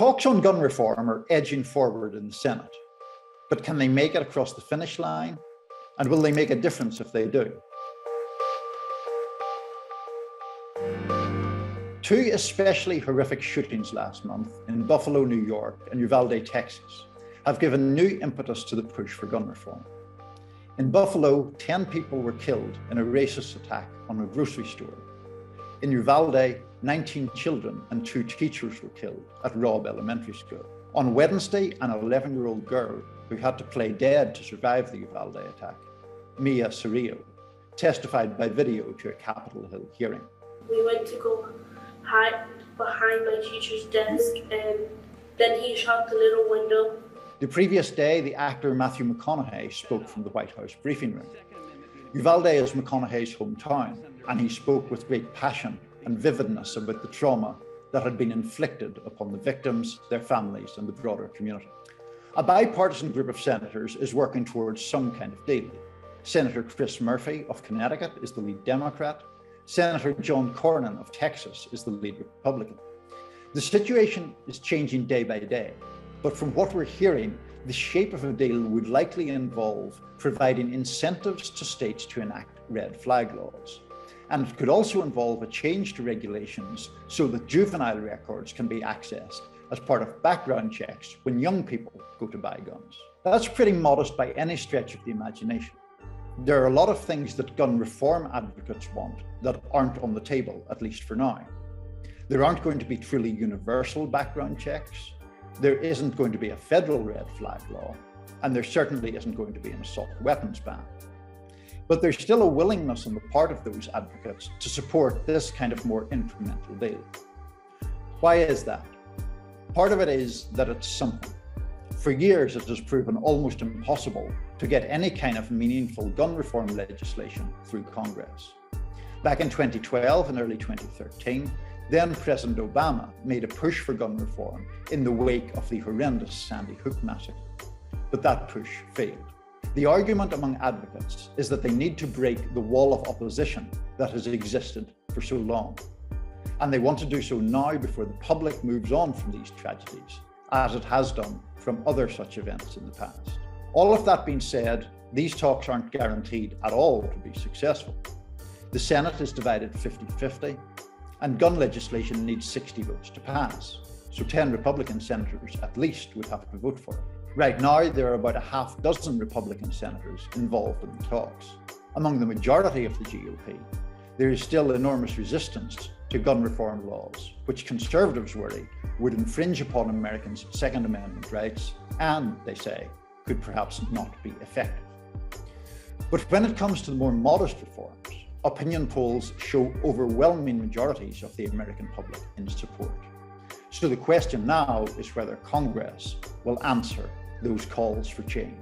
Talks on gun reform are edging forward in the Senate, but can they make it across the finish line? And will they make a difference if they do? Two especially horrific shootings last month in Buffalo, New York and Uvalde, Texas, have given new impetus to the push for gun reform. In Buffalo, 10 people were killed in a racist attack on a grocery store. In Uvalde, 19 children and 2 teachers were killed at Robb Elementary School. On Wednesday, an 11-year-old girl who had to play dead to survive the Uvalde attack, Mia Cirillo, testified by video to a Capitol Hill hearing. We went to go hide behind my teacher's desk, and then he shot the little window. The previous day, the actor Matthew McConaughey spoke from the White House briefing room. Uvalde is McConaughey's hometown, and he spoke with great passion and vividness about the trauma that had been inflicted upon the victims, their families, and the broader community. A bipartisan group of senators is working towards some kind of deal. Senator Chris Murphy of Connecticut is the lead Democrat. Senator John Cornyn of Texas is the lead Republican. The situation is changing day by day, but from what we're hearing, the shape of a deal would likely involve providing incentives to states to enact red flag laws. And it could also involve a change to regulations so that juvenile records can be accessed as part of background checks when young people go to buy guns. That's pretty modest by any stretch of the imagination. There are a lot of things that gun reform advocates want that aren't on the table, at least for now. There aren't going to be truly universal background checks. There isn't going to be a federal red flag law, and there certainly isn't going to be an assault weapons ban. But there's still a willingness on the part of those advocates to support this kind of more incremental deal. Why is that? Part of it is that it's something. For years, it has proven almost impossible to get any kind of meaningful gun reform legislation through Congress. Back in 2012 and early 2013, then President Obama made a push for gun reform in the wake of the horrendous Sandy Hook massacre. But that push failed. The argument among advocates is that they need to break the wall of opposition that has existed for so long. And they want to do so now before the public moves on from these tragedies, as it has done from other such events in the past. All of that being said, these talks aren't guaranteed at all to be successful. The Senate is divided 50-50, and gun legislation needs 60 votes to pass. So 10 Republican senators at least would have to vote for it. Right now, there are about a half dozen Republican senators involved in the talks. Among the majority of the GOP, there is still enormous resistance to gun reform laws, which conservatives worry would infringe upon Americans' Second Amendment rights and, they say, could perhaps not be effective. But when it comes to the more modest reforms, opinion polls show overwhelming majorities of the American public in support. So the question now is whether Congress will answer those calls for change.